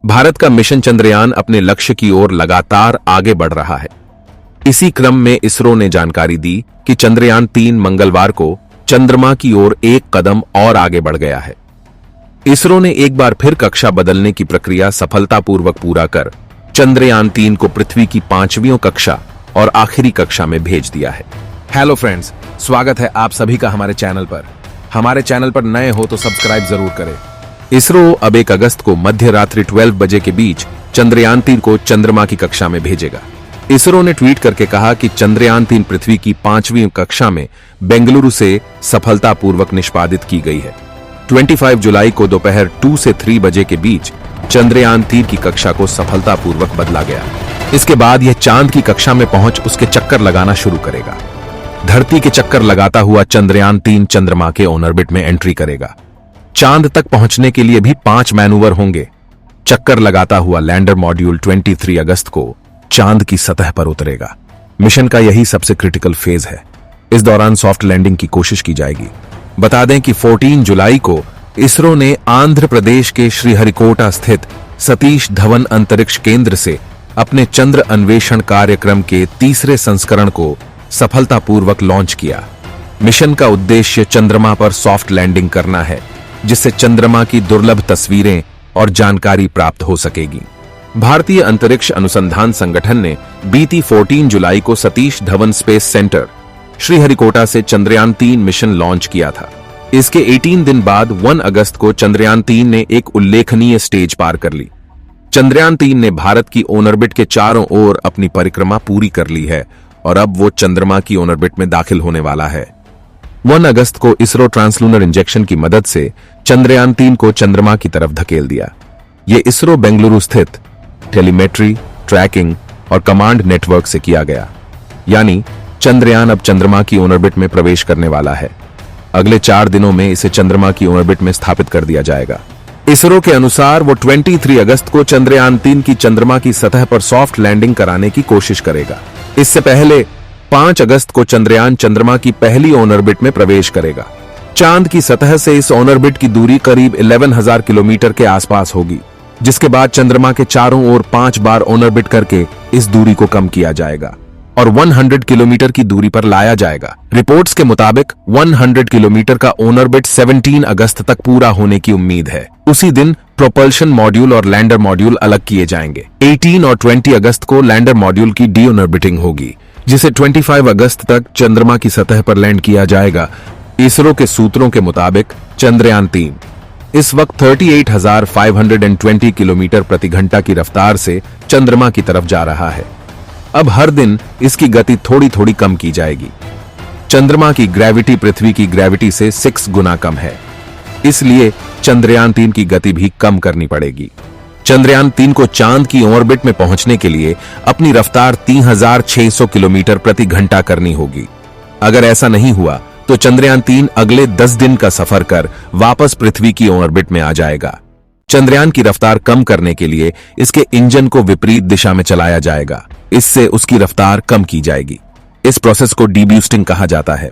भारत का मिशन चंद्रयान अपने लक्ष्य की ओर लगातार आगे बढ़ रहा है। इसी क्रम में इसरो ने जानकारी दी कि चंद्रयान 3 मंगलवार को चंद्रमा की ओर एक कदम और आगे बढ़ गया है। इसरो ने एक बार फिर कक्षा बदलने की प्रक्रिया सफलतापूर्वक पूरा कर चंद्रयान 3 को पृथ्वी की 5वीं कक्षा और आखिरी कक्षा में भेज दिया है। हेलो फ्रेंड्स, स्वागत है आप सभी का हमारे चैनल पर। हमारे चैनल पर नए हो तो सब्सक्राइब जरूर करें। इसरो अब 1 अगस्त को मध्य रात्रि 12 बजे के बीच चंद्रयान 3 को चंद्रमा की कक्षा में भेजेगा। इसरो ने ट्वीट करके कहा कि चंद्रयान 3 पृथ्वी की 5वीं कक्षा में बेंगलुरु से सफलतापूर्वक निष्पादित की गई है। 25 जुलाई को दोपहर 2 से 3 बजे के बीच चंद्रयान 3 की कक्षा को सफलतापूर्वक बदला गया। इसके बाद यह चांद की कक्षा में पहुंच उसके चक्कर लगाना शुरू करेगा। धरती के चक्कर लगाता हुआ चंद्रयान 3 चंद्रमा के ऑर्बिट में एंट्री करेगा। चांद तक पहुंचने के लिए भी 5 मैनूवर होंगे। चक्कर लगाता हुआ लैंडर मॉड्यूल 23 अगस्त को चांद की सतह पर उतरेगा। मिशन का यही सबसे क्रिटिकल फेज है। इस दौरान सॉफ्ट लैंडिंग की कोशिश की जाएगी। बता दें कि 14 जुलाई को इसरो ने आंध्र प्रदेश के श्रीहरिकोटा स्थित सतीश धवन अंतरिक्ष केंद्र से अपने चंद्र अन्वेषण कार्यक्रम के 3रे संस्करण को सफलतापूर्वक लॉन्च किया। मिशन का उद्देश्य चंद्रमा पर सॉफ्ट लैंडिंग करना है, जिससे चंद्रमा की दुर्लभ तस्वीरें और जानकारी प्राप्त हो सकेगी। भारतीय अंतरिक्ष अनुसंधान संगठन ने बीती 14 जुलाई को सतीश धवन स्पेस सेंटर श्रीहरिकोटा से चंद्रयान 3 मिशन लॉन्च किया था। इसके 18 दिन बाद 1 अगस्त को चंद्रयान 3 ने एक उल्लेखनीय स्टेज पार कर ली। चंद्रयान 3 ने भारत की ऑर्बिट के चारों ओर अपनी परिक्रमा पूरी कर ली है और अब वो चंद्रमा की ऑर्बिट में दाखिल होने वाला है। 1 अगस्त को इसरो ट्रांसलूनर इंजेक्शन की मदद से चंद्रयान 3 को चंद्रमा की तरफ धकेल दिया। ये इसरो बेंगलुरु स्थित टेलीमेट्री, ट्रैकिंग और कमांड नेटवर्क से किया गया। यानी चंद्रयान अब चंद्रमा की ऑर्बिट में प्रवेश करने वाला है। अगले 4 दिनों में इसे चंद्रमा की ऑर्बिट में स्थापित कर दिया जाएगा। इसरो के अनुसार वो 23 अगस्त को चंद्रयान 3 की चंद्रमा की सतह पर सॉफ्ट लैंडिंग कराने की कोशिश करेगा। इससे पहले 5 अगस्त को चंद्रयान चंद्रमा की पहली ऑर्बिट में प्रवेश करेगा। चांद की सतह से इस ऑर्बिट की दूरी करीब 11,000 किलोमीटर के आसपास होगी, जिसके बाद चंद्रमा के चारों ओर 5 बार ऑर्बिट करके इस दूरी को कम किया जाएगा और 100 किलोमीटर की दूरी पर लाया जाएगा। रिपोर्ट्स के मुताबिक 100 किलोमीटर का ऑर्बिट 17 अगस्त तक पूरा होने की उम्मीद है। उसी दिन प्रोपल्शन मॉड्यूल और लैंडर मॉड्यूल अलग किए जाएंगे। 18 और 20 अगस्त को लैंडर मॉड्यूल की डीऑर्बिटिंग होगी, जिसे 25 अगस्त तक चंद्रमा की सतह पर लैंड किया जाएगा। इसरो के सूत्रों के मुताबिक चंद्रयान 3 इस वक्त 38,520 किलोमीटर प्रति घंटा की रफ्तार से चंद्रमा की तरफ जा रहा है। अब हर दिन इसकी गति थोड़ी थोड़ी कम की जाएगी। चंद्रमा की ग्रेविटी पृथ्वी की ग्रेविटी से 6 गुना कम है, इसलिए चंद्रयान 3 की गति भी कम करनी पड़ेगी। चंद्रयान 3 को चांद की ऑर्बिट में पहुंचने के लिए अपनी रफ्तार 3,600 किलोमीटर प्रति घंटा करनी होगी। अगर ऐसा नहीं हुआ तो चंद्रयान 3 अगले 10 दिन का सफर कर वापस पृथ्वी की ऑर्बिट में आ जाएगा। चंद्रयान की रफ्तार कम करने के लिए इसके इंजन को विपरीत दिशा में चलाया जाएगा। इससे उसकी रफ्तार कम की जाएगी। इस प्रोसेस को डीबूस्टिंग कहा जाता है।